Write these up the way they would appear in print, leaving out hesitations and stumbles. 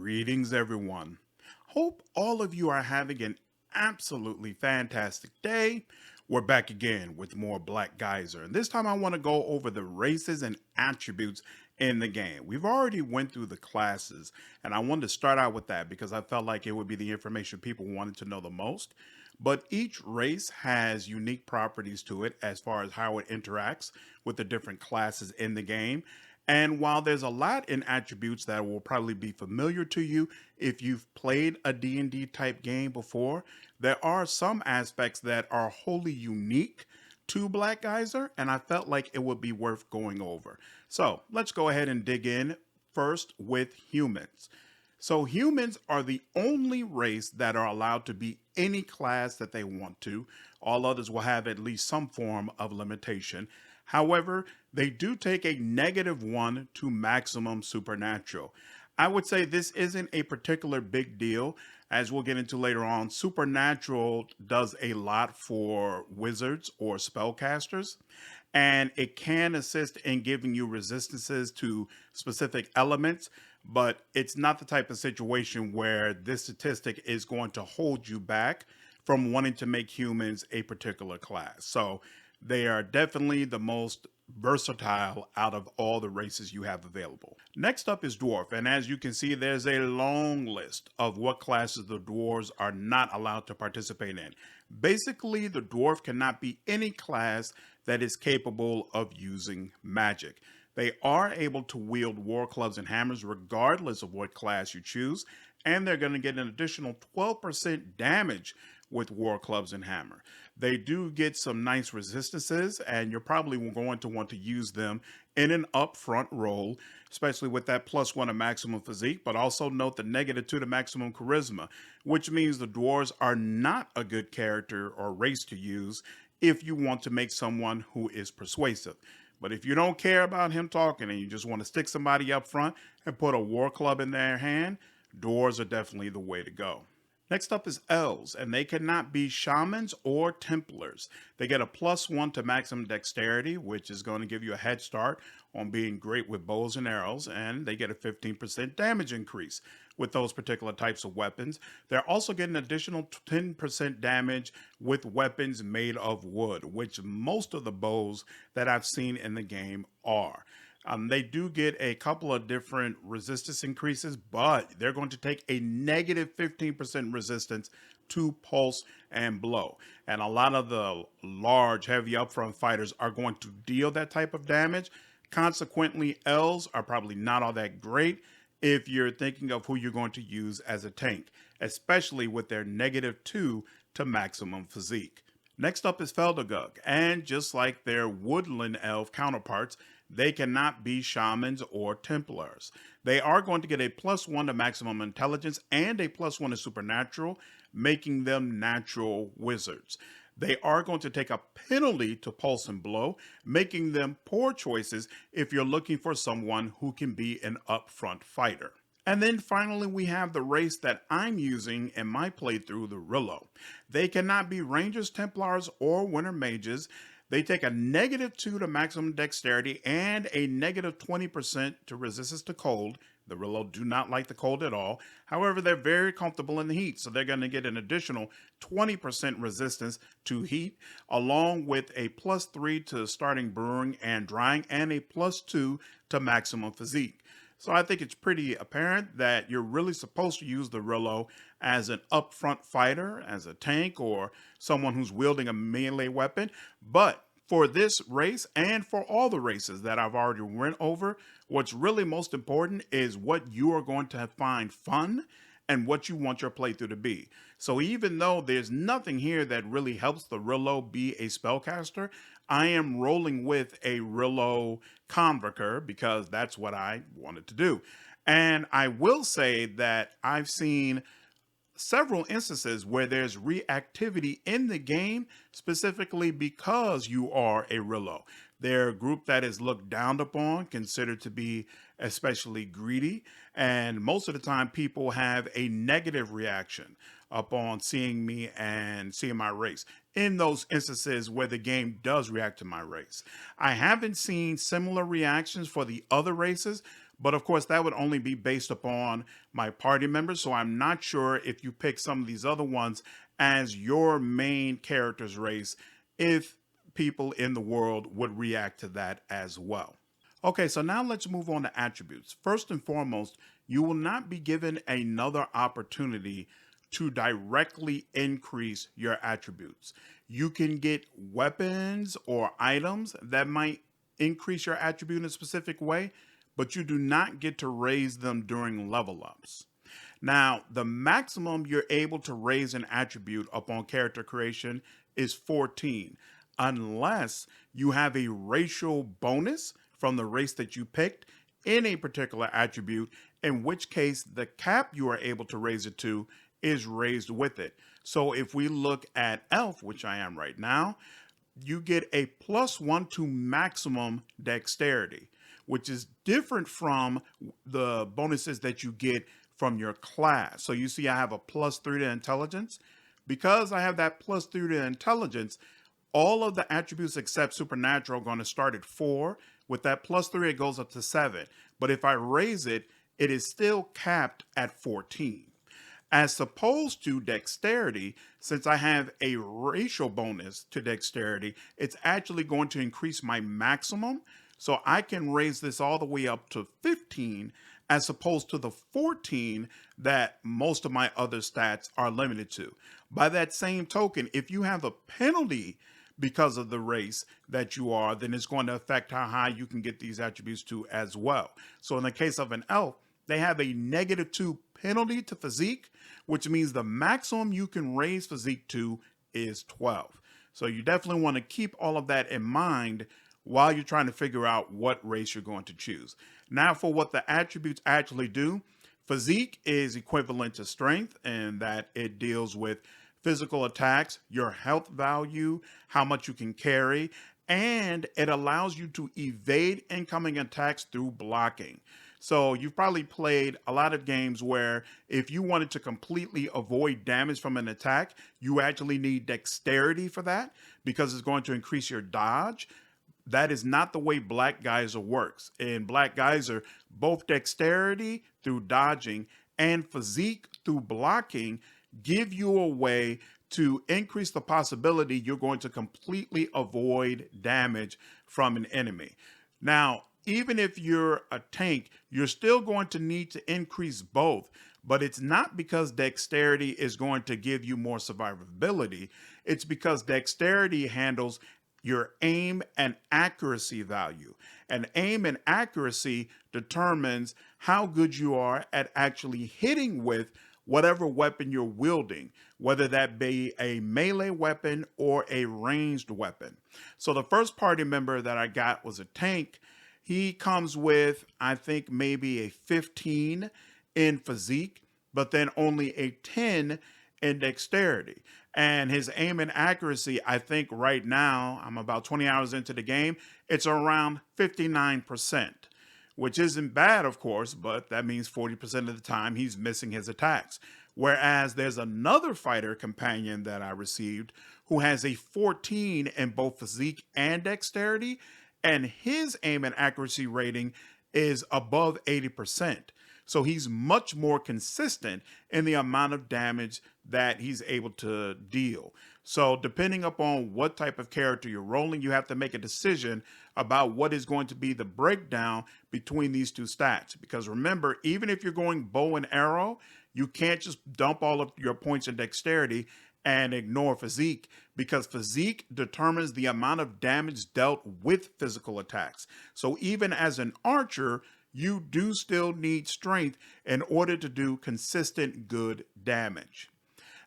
Greetings, everyone. Hope all of you are having an absolutely fantastic day. We're back again with more Black Geyser, and this time I want to go over the races and attributes in the game. We've already went through the classes, and I wanted to start out with that because I felt like it would be the information people wanted to know the most. But each race has unique properties to it as far as how it interacts with the different classes in the game. And while there's a lot in attributes that will probably be familiar to you if you've played a D&D type game before, there are some aspects that are wholly unique to Black Geyser, and I felt like it would be worth going over. So let's go ahead and dig in first with humans. So humans are the only race that are allowed to be any class that they want to. All others will have at least some form of limitation. However, they do take a -1 to maximum supernatural. I would say this isn't a particular big deal. As we'll get into later on, supernatural does a lot for wizards or spellcasters, and it can assist in giving you resistances to specific elements, but it's not the type of situation where this statistic is going to hold you back from wanting to make humans a particular class. So they are definitely the most versatile out of all the races you have available. Next up is Dwarf, and as you can see, there's a long list of what classes the Dwarves are not allowed to participate in. Basically, the Dwarf cannot be any class that is capable of using magic. They are able to wield war clubs and hammers regardless of what class you choose, and they're going to get an additional 12% damage with war clubs and hammer. They do get some nice resistances, and you're probably going to want to use them in an upfront role, especially with that +1 to maximum physique, but also note the -2 to maximum charisma, which means the dwarves are not a good character or race to use if you want to make someone who is persuasive. But if you don't care about him talking and you just want to stick somebody up front and put a war club in their hand, dwarves are definitely the way to go. Next up is elves, and they cannot be shamans or templars. They get a +1 to maximum dexterity, which is going to give you a head start on being great with bows and arrows, and they get a 15% damage increase with those particular types of weapons. They're also getting an additional 10% damage with weapons made of wood, which most of the bows that I've seen in the game are. They do get a couple of different resistance increases, but they're going to take a -15% resistance to pulse and blow. And a lot of the large, heavy upfront fighters are going to deal that type of damage. Consequently, elves are probably not all that great if you're thinking of who you're going to use as a tank, especially with their -2 to maximum physique. Next up is Feldegug, and just like their woodland elf counterparts, they cannot be shamans or templars. They are going to get a +1 to maximum intelligence and a +1 to supernatural, making them natural wizards. They are going to take a penalty to pulse and blow, making them poor choices if you're looking for someone who can be an upfront fighter. And then finally, we have the race that I'm using in my playthrough, the Rillow. They cannot be Rangers, Templars, or Winter Mages. They take a -2 to maximum dexterity and a -20% to resistance to cold. The Rillow do not like the cold at all. However, they're very comfortable in the heat, so they're going to get an additional 20% resistance to heat, along with a +3 to starting brewing and drying, and a +2 to maximum physique. So I think it's pretty apparent that you're really supposed to use the Rillow as an upfront fighter, as a tank, or someone who's wielding a melee weapon. But for this race and for all the races that I've already went over, what's really most important is what you are going to find fun and what you want your playthrough to be. So even though there's nothing here that really helps the Rillow be a spellcaster, I am rolling with a Rillow Convoker because that's what I wanted to do. And I will say that I've seen several instances where there's reactivity in the game specifically because you are a Rillow. They're a group that is looked down upon, considered to be especially greedy, and most of the time people have a negative reaction upon seeing me and seeing my race in those instances where the game does react to my race. I haven't seen similar reactions for the other races, But of course, that would only be based upon my party members. So I'm not sure if you pick some of these other ones as your main character's race, if people in the world would react to that as well. Okay, so now let's move on to attributes. First and foremost, you will not be given another opportunity to directly increase your attributes. You can get weapons or items that might increase your attribute in a specific way, but you do not get to raise them during level ups. Now, the maximum you're able to raise an attribute upon character creation is 14, unless you have a racial bonus from the race that you picked in a particular attribute, in which case the cap you are able to raise it to is raised with it. So if we look at Elf, which I am right now, you get a +1 to maximum dexterity, which is different from the bonuses that you get from your class. So you see, I have a +3 to intelligence. Because I have that +3 to intelligence, all of the attributes except supernatural are going to start at 4. With that +3, it goes up to 7. But if I raise it, it is still capped at 14. As opposed to dexterity, since I have a racial bonus to dexterity, it's actually going to increase my maximum. So I can raise this all the way up to 15, as opposed to the 14 that most of my other stats are limited to. By that same token, if you have a penalty because of the race that you are, then it's going to affect how high you can get these attributes to as well. So in the case of an elf, they have a -2 penalty to physique, which means the maximum you can raise physique to is 12. So you definitely want to keep all of that in mind while you're trying to figure out what race you're going to choose. Now, for what the attributes actually do, physique is equivalent to strength, and that it deals with physical attacks, your health value, how much you can carry, and it allows you to evade incoming attacks through blocking. So you've probably played a lot of games where if you wanted to completely avoid damage from an attack, you actually need dexterity for that because it's going to increase your dodge. That is not the way Black Geyser works. In Black Geyser, both dexterity through dodging and physique through blocking give you a way to increase the possibility you're going to completely avoid damage from an enemy. Now, even if you're a tank, you're still going to need to increase both, but it's not because dexterity is going to give you more survivability. It's because dexterity handles your aim and accuracy value. And aim and accuracy determines how good you are at actually hitting with whatever weapon you're wielding, whether that be a melee weapon or a ranged weapon. So the first party member that I got was a tank. He comes with, I think, maybe a 15 in physique, but then only a 10 in dexterity. And his aim and accuracy, I think right now, I'm about 20 hours into the game, it's around 59%, which isn't bad, of course, but that means 40% of the time he's missing his attacks. Whereas there's another fighter companion that I received who has a 14 in both physique and dexterity, and his aim and accuracy rating is above 80%. So he's much more consistent in the amount of damage that he's able to deal. So depending upon what type of character you're rolling, you have to make a decision about what is going to be the breakdown between these two stats. Because remember, even if you're going bow and arrow, you can't just dump all of your points in dexterity and ignore physique, because physique determines the amount of damage dealt with physical attacks. So even as an archer, you do still need strength in order to do consistent good damage.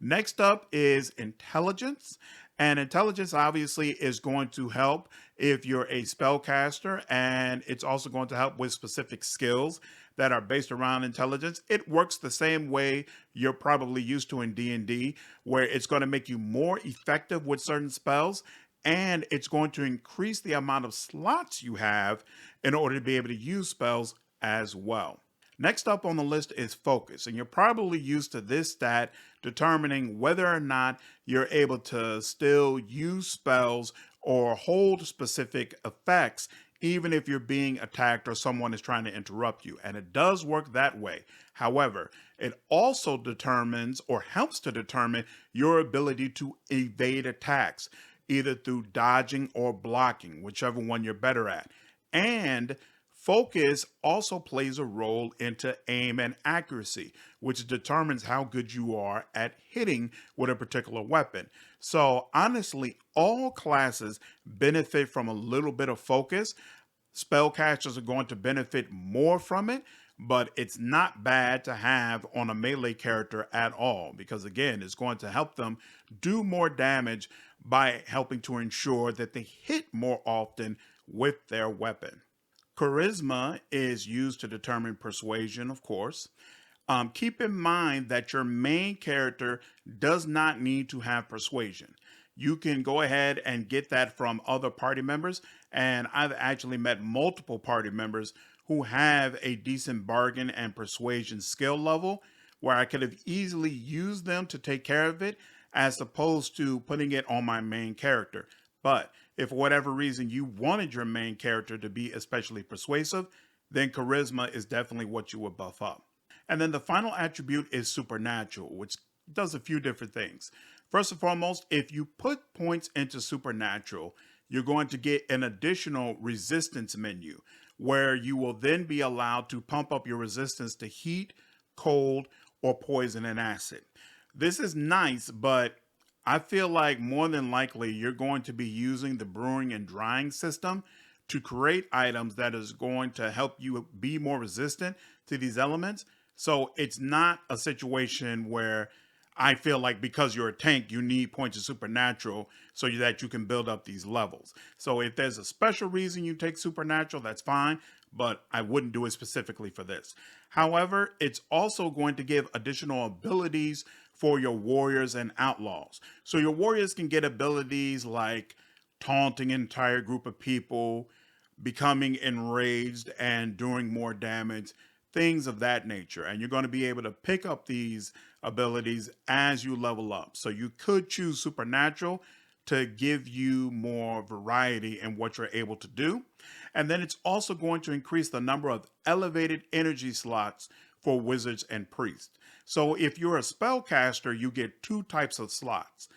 Next up is intelligence. And intelligence obviously is going to help if you're a spellcaster, and it's also going to help with specific skills that are based around intelligence. It works the same way you're probably used to in D&D, where it's going to make you more effective with certain spells, and it's going to increase the amount of slots you have in order to be able to use spells as well. Next up on the list is focus, and you're probably used to this stat determining whether or not you're able to still use spells or hold specific effects even if you're being attacked or someone is trying to interrupt you. And it does work that way. However, it also determines or helps to determine your ability to evade attacks, either through dodging or blocking, whichever one you're better at. And focus also plays a role into aim and accuracy, which determines how good you are at hitting with a particular weapon. So, honestly, all classes benefit from a little bit of focus. Spellcasters are going to benefit more from it, but it's not bad to have on a melee character at all because, again, it's going to help them do more damage by helping to ensure that they hit more often with their weapon. Charisma is used to determine persuasion, of course. Keep in mind that your main character does not need to have persuasion. You can go ahead and get that from other party members. And I've actually met multiple party members who have a decent bargain and persuasion skill level where I could have easily used them to take care of it as opposed to putting it on my main character. But if for whatever reason you wanted your main character to be especially persuasive, then charisma is definitely what you would buff up. And then the final attribute is supernatural, which does a few different things. First and foremost, if you put points into supernatural, you're going to get an additional resistance menu where you will then be allowed to pump up your resistance to heat, cold, or poison and acid. This is nice, but I feel like more than likely you're going to be using the brewing and drying system to create items that is going to help you be more resistant to these elements. So it's not a situation where I feel like because you're a tank, you need points of supernatural so that you can build up these levels. So if there's a special reason you take supernatural, that's fine, but I wouldn't do it specifically for this. However, it's also going to give additional abilities for your warriors and outlaws. So your warriors can get abilities like taunting an entire group of people, becoming enraged and doing more damage, things of that nature. And you're going to be able to pick up these abilities as you level up. So you could choose supernatural to give you more variety in what you're able to do. And then it's also going to increase the number of elevated energy slots for wizards and priests. So if you're a spellcaster, you get two types of slots.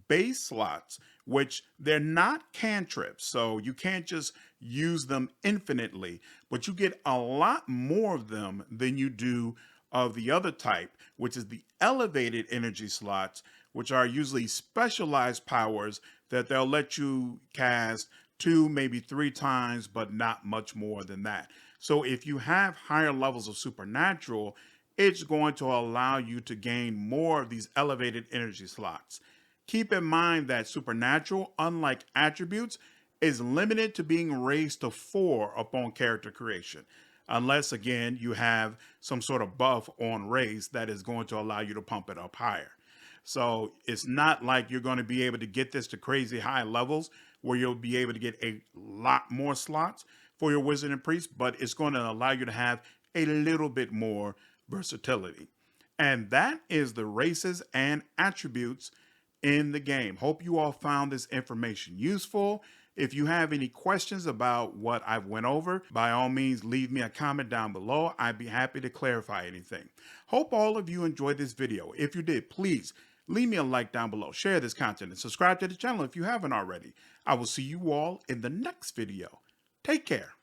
Base slots, which they're not cantrips, so you can't just use them infinitely, but you get a lot more of them than you do of the other type, which is the elevated energy slots, which are usually specialized powers that they'll let you cast 2, maybe 3 times, but not much more than that. So if you have higher levels of supernatural, it's going to allow you to gain more of these elevated energy slots. Keep in mind that supernatural, unlike attributes, is limited to being raised to 4 upon character creation. Unless, again, you have some sort of buff on raise that is going to allow you to pump it up higher. So it's not like you're going to be able to get this to crazy high levels where you'll be able to get a lot more slots for your wizard and priest, but it's going to allow you to have a little bit more versatility. And that is the races and attributes in the game. Hope you all found this information useful. If you have any questions about what I've went over, by all means, leave me a comment down below. I'd be happy to clarify anything. Hope all of you enjoyed this video. If you did, please leave me a like down below, share this content, and subscribe to the channel if you haven't already. I will see you all in the next video. Take care.